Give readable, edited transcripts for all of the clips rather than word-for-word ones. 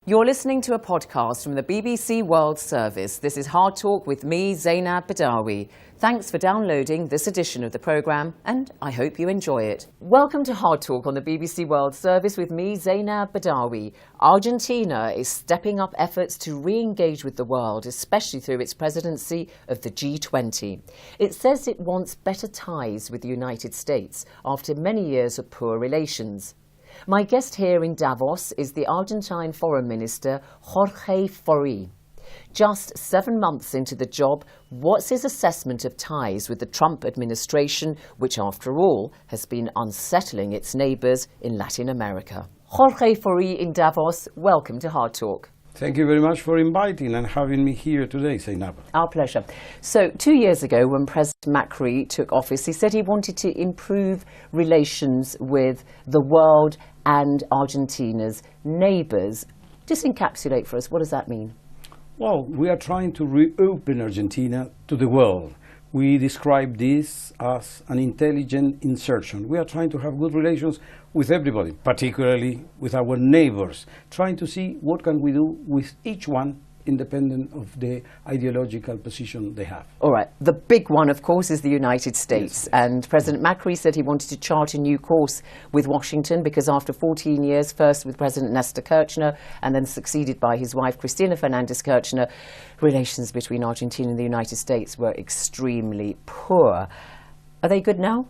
You're listening to a podcast from the BBC World Service. This is Hard Talk with me, Zainab Badawi. Thanks for downloading this edition of the programme, and I hope you enjoy it. Welcome to Hard Talk on the BBC World Service with me, Zainab Badawi. Argentina is stepping up efforts to re-engage with the world, especially through its presidency of the G20. It says it wants better ties with the United States after many years of poor relations. My guest here in Davos is the Argentine Foreign Minister, Jorge Faurie. Just 7 months into the job, what's his assessment of ties with the Trump administration, which after all has been unsettling its neighbours in Latin America? Jorge Faurie in Davos, welcome to Hard Talk. Thank you very much for inviting and having me here today, Zainab. Our pleasure. So 2 years ago, when President Macri took office, he said he wanted to improve relations with the world and Argentina's neighbours. Just encapsulate for us, what does that mean? Well, we are trying to reopen Argentina to the world. We describe this as an intelligent insertion. We are trying to have good relations with everybody, particularly with our neighbors, trying to see what can we do with each one independent of the ideological position they have. All right. The big one, of course, is the United States. Yes. And President Macri said he wanted to chart a new course with Washington because after 14 years, first with President Néstor Kirchner and then succeeded by his wife, Cristina Fernández Kirchner, relations between Argentina and the United States were extremely poor. Are they good now?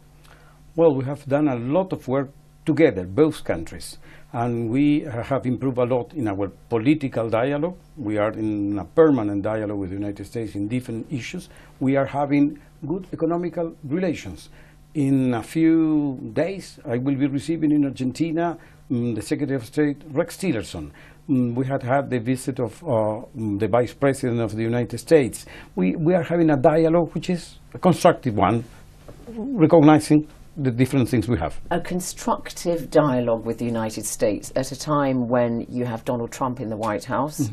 Well, we have done a lot of work together, both countries. And we have improved a lot in our political dialogue. We are in a permanent dialogue with the United States in different issues. We are having good economical relations. In a few days, I will be receiving in Argentina the Secretary of State, Rex Tillerson. We had the visit of the Vice President of the United States. We are having a dialogue which is a constructive one, recognizing the different things we have. A constructive dialogue with the United States at a time when you have Donald Trump in the White House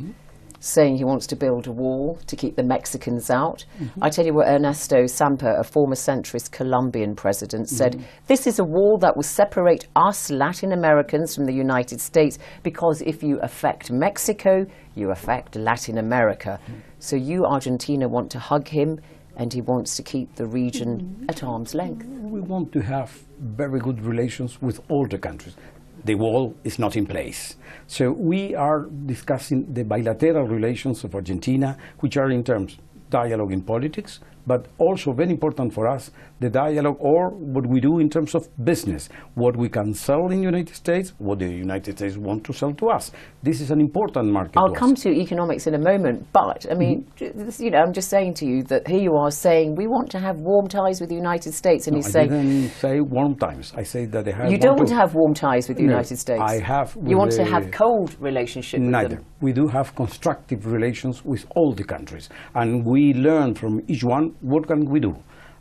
saying he wants to build a wall to keep the Mexicans out. I tell you what, Ernesto Samper, a former centrist Colombian president, said, this is a wall that will separate us Latin Americans from the United States because if you affect Mexico, you affect Latin America. So you, Argentina, want to hug him and he wants to keep the region at arm's length. We want to have very good relations with all the countries. The wall is not in place. So we are discussing the bilateral relations of Argentina, which are in terms dialogue in politics, but also very important for us, the dialogue or what we do in terms of business, what we can sell in the United States, what the United States want to sell to us. This is an important market. I'll come to economics in a moment, but I mean, you know, I'm just saying to you that here you are saying we want to have warm ties with the United States, and he's saying. I didn't say warm ties. I say that they have. You don't want to have warm ties with the United States. I have. You want to have cold relationship with neither. them. We do have constructive relations with all the countries, and we learn from each one what can we do.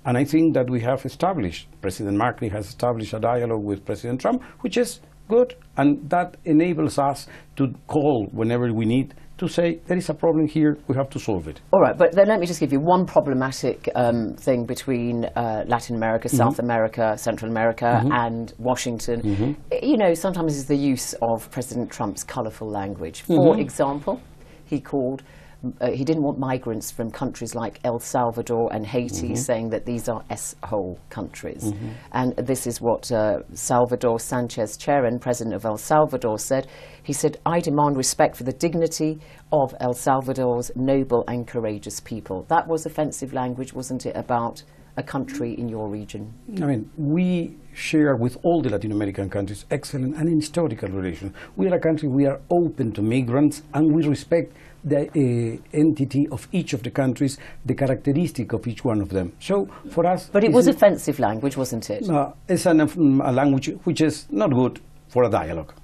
And I think that we have established, President Macri has established a dialogue with President Trump, which is good, and that enables us to call whenever we need to say, there is a problem here, we have to solve it. All right, but then let me just give you one problematic thing between Latin America, South America, Central America, and Washington. You know, sometimes it's the use of President Trump's colourful language. For example, he didn't want migrants from countries like El Salvador and Haiti, saying that these are S-hole countries. And this is what Salvador Sanchez Cheren, president of El Salvador, said. He said, I demand respect for the dignity of El Salvador's noble and courageous people. That was offensive language, wasn't it, about a country in your region? I mean, we share with all the Latin American countries excellent and historical relations. We are a country, we are open to migrants, and we respect the entity of each of the countries, the characteristic of each one of them. So for us... But it was offensive language, wasn't it? It's a language which is not good for a dialogue.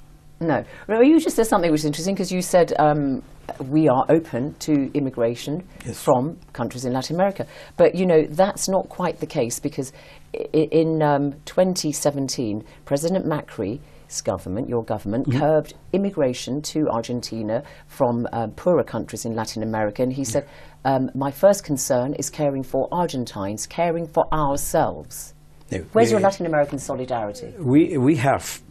No. You just said something which is interesting, because you said we are open to immigration from countries in Latin America. But, you know, that's not quite the case, because in 2017, President Macri government, your government, curbed immigration to Argentina from poorer countries in Latin America. And he said, my first concern is caring for Argentines, caring for ourselves. Where's your Latin American solidarity? We have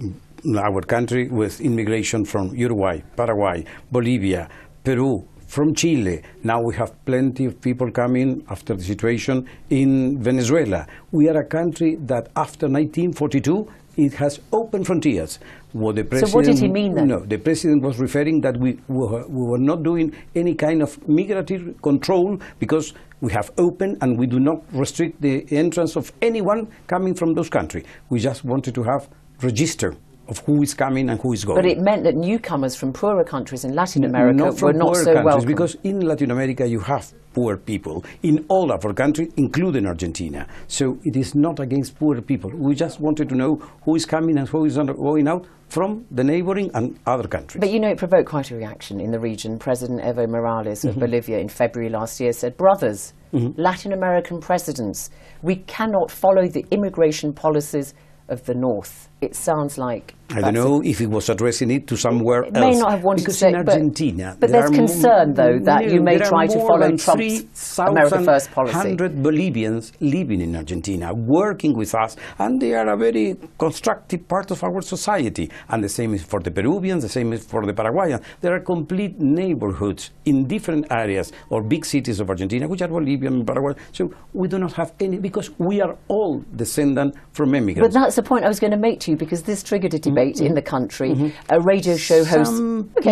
our country with immigration from Uruguay, Paraguay, Bolivia, Peru, from Chile. Now we have plenty of people coming after the situation in Venezuela. We are a country that after 1942, it has open frontiers. What the president, so what did he mean then? No, the president was referring that we were not doing any kind of migratory control because we have open and we do not restrict the entrance of anyone coming from those countries. We just wanted to have register of who is coming and who is going. But it meant that newcomers from poorer countries in Latin America were not so welcome. Because in Latin America you have poor people in all of our countries, including Argentina. So it is not against poor people. We just wanted to know who is coming and who is going out from the neighboring and other countries. But you know, it provoked quite a reaction in the region. President Evo Morales of Bolivia in February last year said, brothers, Latin American presidents, we cannot follow the immigration policies of the North. It sounds like... I don't know if he was addressing it to somewhere else. May not have wanted because to say, in Argentina, but there's concern, though, that you may try to follow Trump's America First policy. 100 Bolivians living in Argentina, working with us, and they are a very constructive part of our society. And the same is for the Peruvians, the same is for the Paraguayans. There are complete neighborhoods in different areas or big cities of Argentina, which are Bolivian and Paraguay. So we do not have any, because we are all descendant from immigrants. But that's the point I was going to make to you, because this triggered a debate in the country. A radio show host...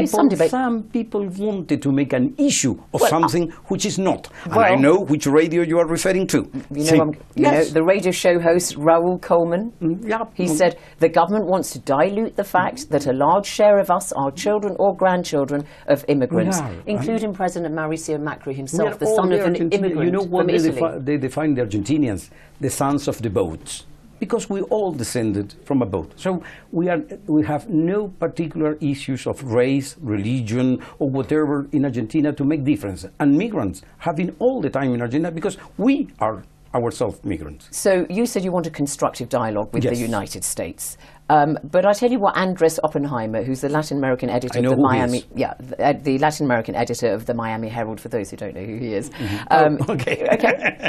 Some people wanted to make an issue of something which is not. And I know which radio you are referring to. You know, the radio show host, Raul Coleman, he said, the government wants to dilute the fact that a large share of us are children or grandchildren of immigrants, including President Mauricio Macri himself, the son of an immigrant. You know what from Italy. they define the Argentinians? The sons of the boats. Because we all descended from a boat. So we have no particular issues of race, religion, or whatever in Argentina to make difference. And migrants have been all the time in Argentina because we are ourselves migrants. So you said you want a constructive dialogue with the United States. But I tell you what, Andres Oppenheimer, who's the Latin American editor of the Miami, the Latin American editor of the Miami Herald, for those who don't know who he is. Okay.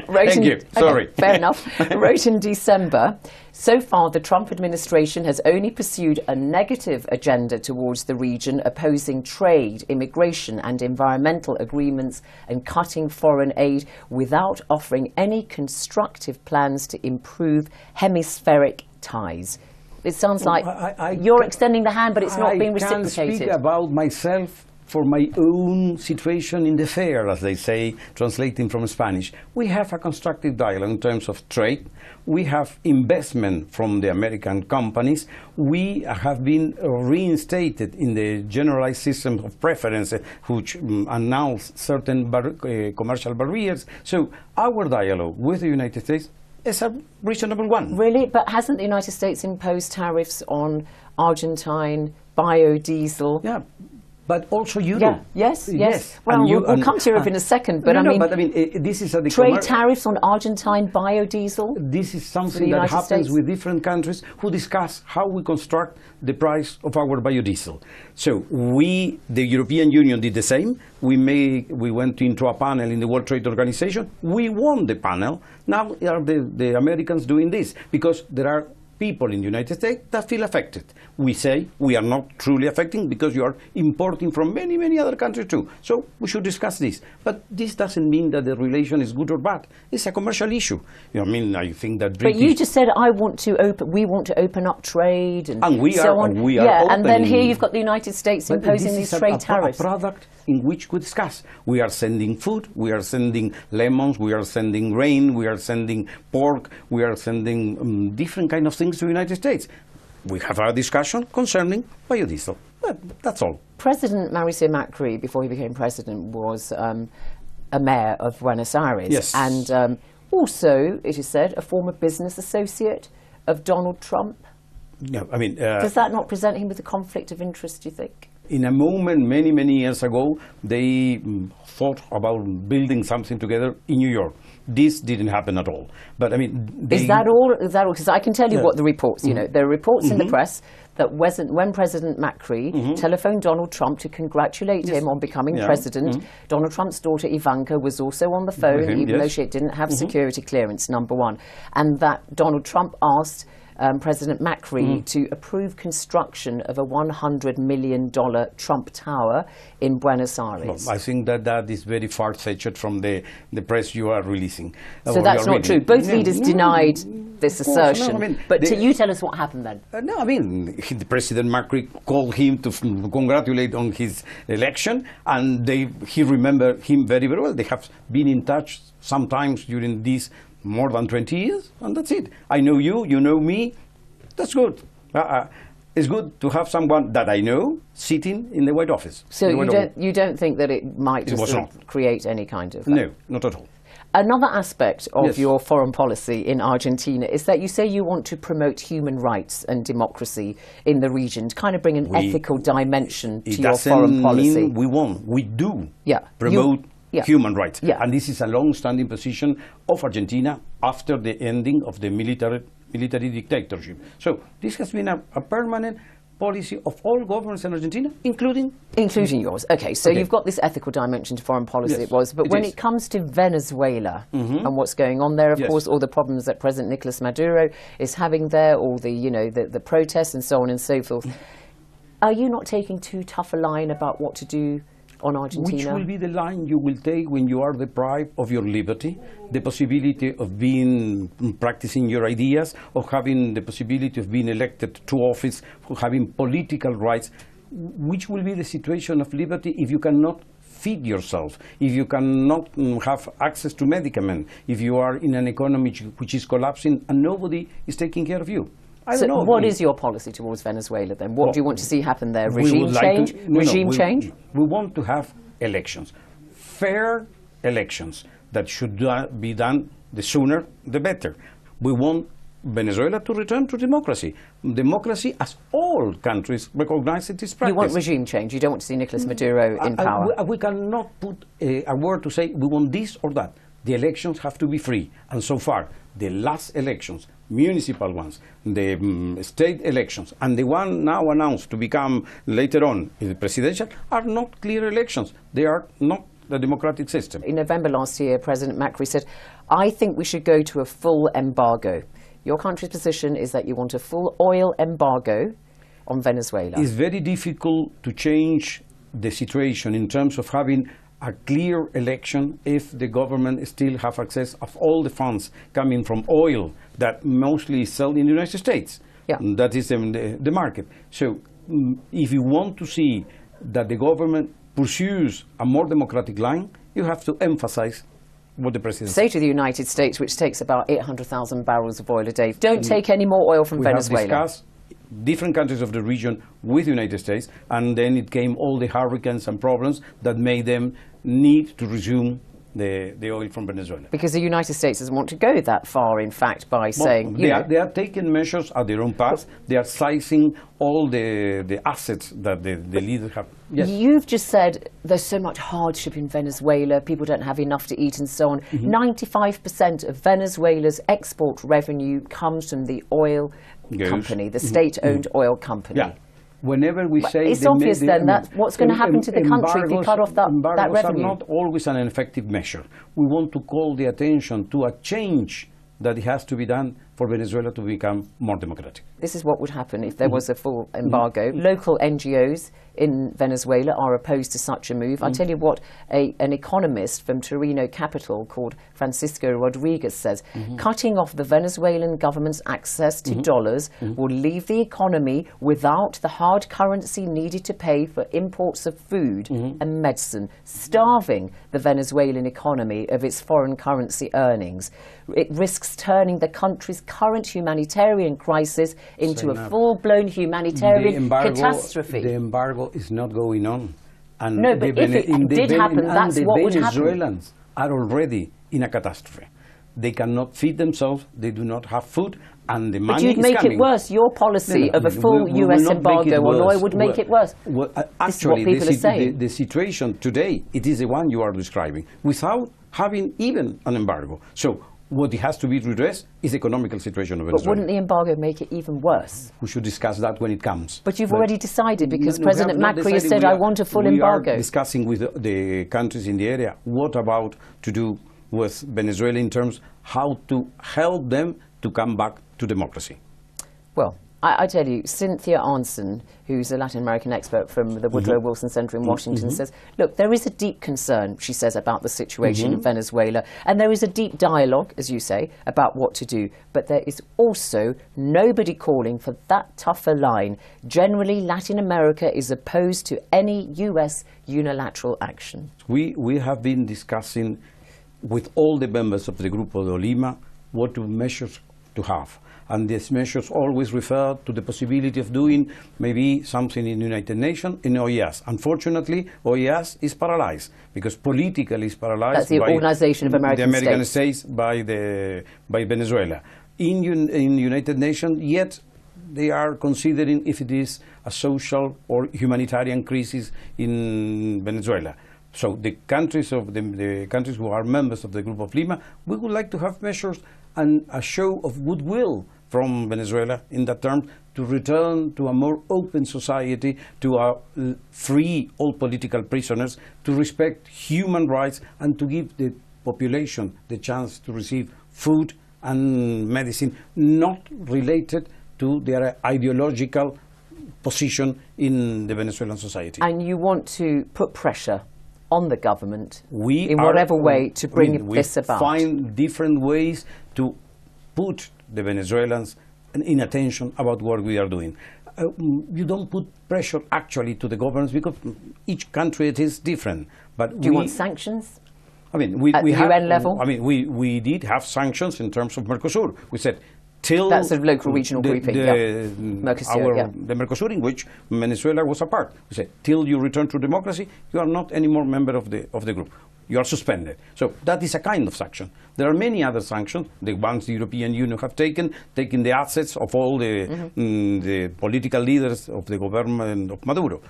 Thank you. Sorry. Fair enough. Wrote in December, so far the Trump administration has only pursued a negative agenda towards the region, opposing trade, immigration and environmental agreements and cutting foreign aid without offering any constructive plans to improve hemispheric ties. It sounds like you're extending the hand, but it's not being reciprocated. I can speak about myself for my own situation in the fair, as they say, translating from Spanish. We have a constructive dialogue in terms of trade. We have investment from the American companies. We have been reinstated in the generalized system of preference, which announce certain commercial barriers. So our dialogue with the United States is a reasonable one. Really? But hasn't the United States imposed tariffs on Argentine biodiesel? Yeah, but also Europe. Yeah. Yes. Well, we'll come to Europe in a second. But this is a trade tariffs on Argentine biodiesel. This is something that happens with different countries who discuss how we construct the price of our biodiesel. So the European Union, did the same. We went into a panel in the World Trade Organization. We won the panel. Now are the Americans doing this because there are people in the United States that feel affected. We say we are not truly affecting because you are importing from many, many other countries too. So we should discuss this. But this doesn't mean that the relation is good or bad. It's a commercial issue. I think that But you just said we want to open up trade and we so are, on. We are and then here you've got the United States imposing these trade tariffs. A product in which we discuss. We are sending food, we are sending lemons, we are sending rain, we are sending pork, we are sending different kind of things to the United States. We have a discussion concerning biodiesel. That's all. President Mauricio Macri, before he became president, was a mayor of Buenos Aires. Yes. And also, it is said, a former business associate of Donald Trump. Yeah, does that not present him with a conflict of interest, do you think? In a moment, many, many years ago, they thought about building something together in New York. This didn't happen at all. But is that all? Because I can tell you what the reports. There are reports in the press that when President Macri telephoned Donald Trump to congratulate him on becoming president, Donald Trump's daughter Ivanka was also on the phone, even though she didn't have security clearance. Number one, and that Donald Trump asked President Macri to approve construction of a $100 million Trump Tower in Buenos Aires. Well, I think that is very far-fetched from the press you are releasing. So that's not true. Both leaders denied this assertion. No, I mean, but you tell us what happened then. No, I mean, the President Macri called him to congratulate on his election, and he remembered him very, very well. They have been in touch sometimes during these more than 20 years, and that's it. I know you, you know me. That's good. It's good to have someone that I know sitting in the White Office. So you don't think that it might just create any kind of... No, not at all. Another aspect of your foreign policy in Argentina is that you say you want to promote human rights and democracy in the region, to kind of bring an ethical dimension to your foreign policy. We do promote human rights. And this is a long-standing position of Argentina after the ending of the military dictatorship. So this has been a permanent policy of all governments in Argentina, including yours. Okay, so you've got this ethical dimension to foreign policy, but when it comes to Venezuela and what's going on there, of course, all the problems that President Nicolas Maduro is having there, all the protests and so on and so forth, are you not taking too tough a line about what to do on Argentina? Which will be the line you will take when you are deprived of your liberty, the possibility of practicing your ideas, of having the possibility of being elected to office, of having political rights? Which will be the situation of liberty if you cannot feed yourself, if you cannot have access to medicament, if you are in an economy which is collapsing and nobody is taking care of you? So what is your policy towards Venezuela then? What do you want to see happen there? Regime change? Change? We want to have elections, fair elections that should be done the sooner the better. We want Venezuela to return to democracy. Democracy, as all countries recognize it is practice. You want regime change? You don't want to see Nicolas Maduro in power? We cannot put a word to say we want this or that. The elections have to be free. And so far, the last elections, municipal ones, the state elections, and the one now announced to become later on the presidential, are not clear elections. They are not the democratic system. In November last year, President Macri said, I think we should go to a full embargo. Your country's position is that you want a full oil embargo on Venezuela. It's very difficult to change the situation in terms of having a clear election if the government still have access of all the funds coming from oil that mostly is sold in the United States. That is the market. So if you want to see that the government pursues a more democratic line, you have to emphasize what the president say to the United States, which takes about 800,000 barrels of oil a day. Don't take any more oil from Venezuela. We have discussed different countries of the region with the United States, and then it came all the hurricanes and problems that made them need to resume the oil from Venezuela. Because the United States doesn't want to go that far, in fact, by saying... They are taking measures at their own path. They are sizing all the assets that the leaders have. You've just said there's so much hardship in Venezuela, people don't have enough to eat and so on. 95% of Venezuela's export revenue comes from the oil company, the state-owned oil company. Whenever we say... It's obvious then that what's going to happen to the country if you cut off that revenue? Are not always an effective measure. We want to call the attention to a change that has to be done for Venezuela to become more democratic. This is what would happen if there was a full embargo. Local NGOs in Venezuela are opposed to such a move. I tell you what, an economist from Torino capital called Francisco Rodriguez says, cutting off the Venezuelan government's access to dollars will leave the economy without the hard currency needed to pay for imports of food and medicine, starving the Venezuelan economy of its foreign currency earnings. It risks turning the country's current humanitarian crisis into a full-blown humanitarian catastrophe. The embargo is not going on. And no, but if it did happen, that's what would happen. The Venezuelans are already in a catastrophe. They cannot feed themselves, they do not have food, and the money is coming. But you'd make it worse. Your policy of a full US embargo on oil would make it worse. Actually, this is what people are saying. The situation today, it is the one you are describing, without having even an embargo. So what has to be redressed is the economical situation of Venezuela. But wouldn't the embargo make it even worse? We should discuss that when it comes. But you've already decided, because President Macri has said, I want a full embargo. We are discussing with the countries in the area what about to do with Venezuela in terms how to help them to come back to democracy. Well, I tell you, Cynthia Arnson, who's a Latin American expert from the Woodrow Wilson Center in Washington, says, look, there is a deep concern, she says, about the situation in Venezuela, and there is a deep dialogue, as you say, about what to do. But there is also nobody calling for that tougher line. Generally, Latin America is opposed to any U.S. unilateral action. We have been discussing with all the members of the Grupo de Lima what measures to have. And these measures always refer to the possibility of doing maybe something in the United Nations, in OES. Unfortunately, OES is paralyzed, because politically it's paralyzed. That's the Organization of American States. The American States by Venezuela. In United Nations, yet they are considering if it is a social or humanitarian crisis in Venezuela. So the countries the countries who are members of the Group of Lima, we would like to have measures and a show of goodwill from Venezuela in that term, to return to a more open society, to free all political prisoners, to respect human rights, and to give the population the chance to receive food and medicine, not related to their ideological position in the Venezuelan society. And you want to put pressure on the government in whatever way to bring this about. We find different ways to put the Venezuelans in attention about what we are doing. You don't put pressure actually to the governments, because each country it is different. But do you want sanctions? I mean, at the UN level? I mean, we did have sanctions in terms of Mercosur. We said, till that's a local regional grouping, Mercosur, the Mercosur, in which Venezuela was a part. We said, till you return to democracy, you are not anymore member of the group. You are suspended. So that is a kind of sanction. There are many other sanctions, the ones the European Union have taken the assets of all the political leaders of the government of Maduro.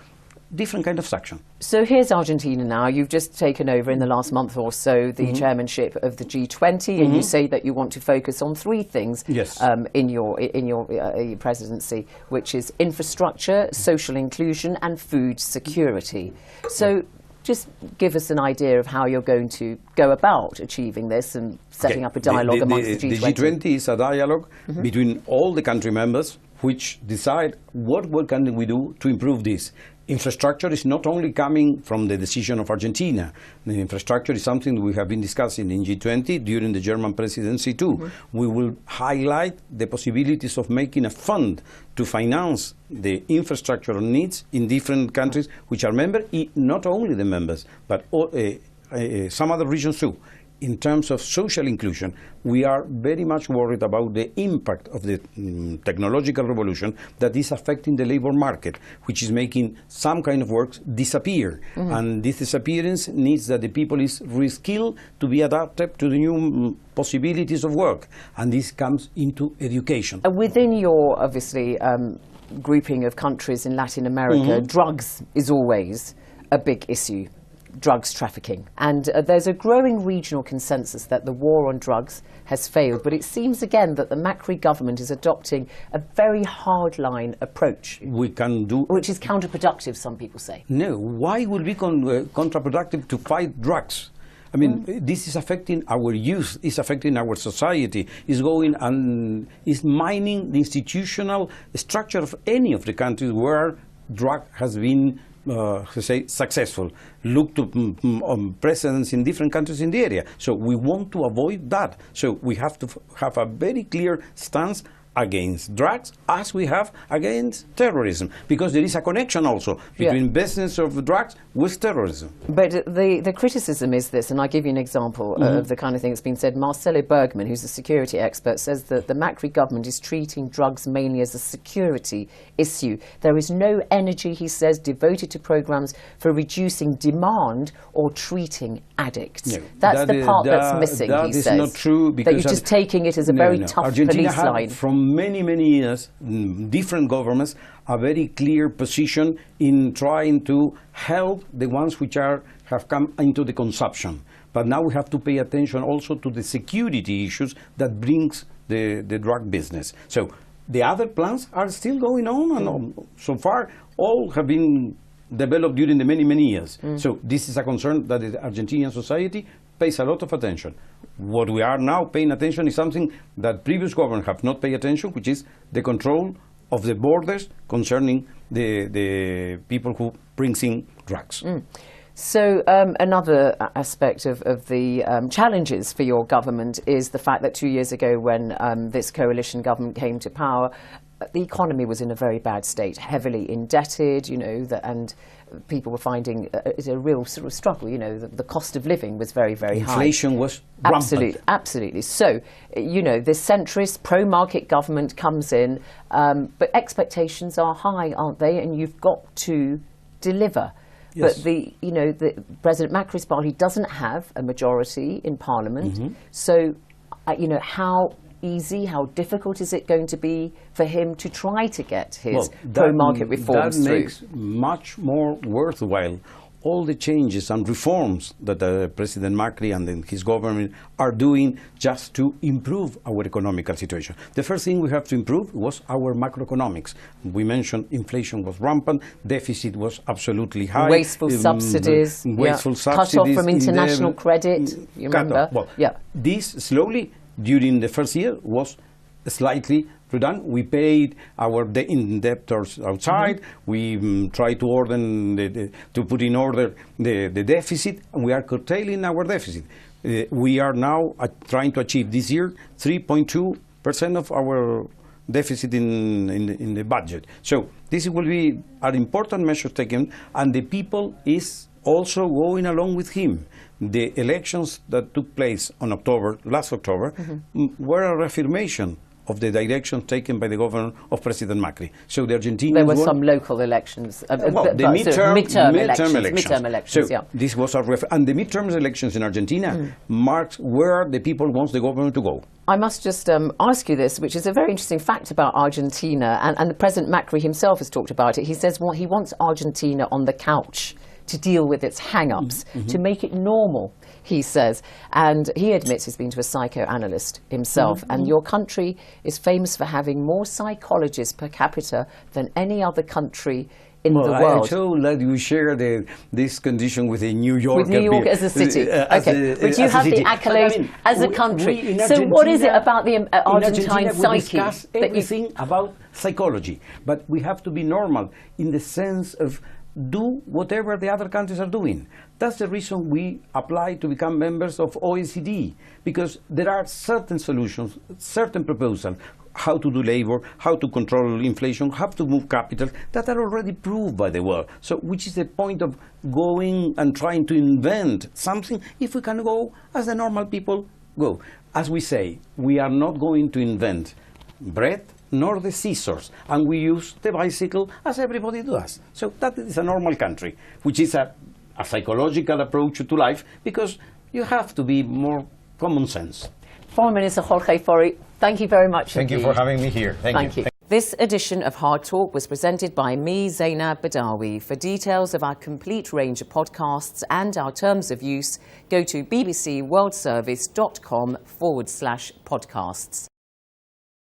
Different kind of sanction. So here's Argentina now. You've just taken over in the last month or so the chairmanship of the G20, and you say that you want to focus on three things in your presidency, which is infrastructure, social inclusion, and food security. So just give us an idea of how you're going to go about achieving this and setting up a dialogue amongst the G20. The G20 is a dialogue between all the country members, which decide what can we do to improve this. Infrastructure is not only coming from the decision of Argentina. The infrastructure is something we have been discussing in G20 during the German presidency too. We will highlight the possibilities of making a fund to finance the infrastructure needs in different countries which are members, not only the members, but some other regions too. In terms of social inclusion, we are very much worried about the impact of the technological revolution that is affecting the labor market, which is making some kind of works disappear. And this disappearance needs that the people is reskilled to be adapted to the new possibilities of work. And this comes into education. Within your, obviously, grouping of countries in Latin America, drugs is always a big issue. Drugs trafficking. And there's a growing regional consensus that the war on drugs has failed, but it seems again that the Macri government is adopting a very hardline approach. Which is counterproductive, some people say. No, why would it be counterproductive to fight drugs? I mean, this is affecting our youth, it's affecting our society, it's going and is mining the institutional structure of any of the countries where drug has been successful. Look to precedents in different countries in the area. So we want to avoid that. So we have to have a very clear stance against drugs, as we have against terrorism, because there is a connection also between business of drugs with terrorism. But the criticism is this, and I'll give you an example of the kind of thing that's been said. Marcelo Bergman, who's a security expert, says that the Macri government is treating drugs mainly as a security issue. There is no energy, he says, devoted to programs for reducing demand or treating addicts. No, that's the part that's missing, he says. That is not true. Because that you're just taking it as a very tough Argentina police line. From many years, different governments, a very clear position in trying to help the ones which have come into the consumption. But now we have to pay attention also to the security issues that brings the drug business. So the other plans are still going on, and so far all have been developed during the many years. So this is a concern that the Argentinian society pays a lot of attention. What we are now paying attention is something that previous governments have not paid attention, which is the control of the borders concerning the people who brings in drugs. So another aspect of the challenges for your government is the fact that 2 years ago when this coalition government came to power, the economy was in a very bad state, heavily indebted, and people were finding it's a real sort of struggle. The cost of living was very, very high. Inflation was rampant. Absolutely. So, this centrist, pro-market government comes in, but expectations are high, aren't they? And you've got to deliver. Yes. But the President Macri's party doesn't have a majority in Parliament. So, how easy, how difficult is it going to be for him to try to get his pro-market reforms through? That makes much more worthwhile all the changes and reforms that President Macri and his government are doing just to improve our economical situation. The first thing we have to improve was our macroeconomics. We mentioned inflation was rampant, deficit was absolutely high. Wasteful subsidies, cut off from international credit, you remember? This slowly, during the first year, was slightly redone. We paid our debtors outside. We tried to put in order the deficit, and we are curtailing our deficit. We are now trying to achieve this year 3.2% of our deficit in the budget. So this will be an important measure taken, and the people is also going along with him. The elections that took place on last October, were a reaffirmation of the direction taken by the government of President Macri. So the Argentinians there were some local elections, midterm elections. So this was and the midterm elections in Argentina marks where the people want the government to go. I must just ask you this, which is a very interesting fact about Argentina, and President Macri himself has talked about it. He says he wants Argentina on the couch to deal with its hang-ups, to make it normal, he says. And he admits he's been to a psychoanalyst himself. And your country is famous for having more psychologists per capita than any other country in the world. I'm told that you share this condition with New York. With New York as a city. But you have the accolade as a country. So what is it about the Argentine psyche? We discuss everything about psychology. But we have to be normal in the sense of do whatever the other countries are doing. That's the reason we apply to become members of OECD, because there are certain solutions, certain proposals, how to do labor, how to control inflation, how to move capital, that are already proved by the world. So which is the point of going and trying to invent something if we can go as the normal people go? As we say, we are not going to invent bread nor the scissors, and we use the bicycle as everybody does. So that is a normal country, which is a psychological approach to life, because you have to be more common sense. Foreign Minister Jorge Faurie, thank you very much. Thank you for having me here. Thank you. This edition of Hard Talk was presented by me, Zainab Badawi. For details of our complete range of podcasts and our terms of use, go to bbcworldservice.com/podcasts.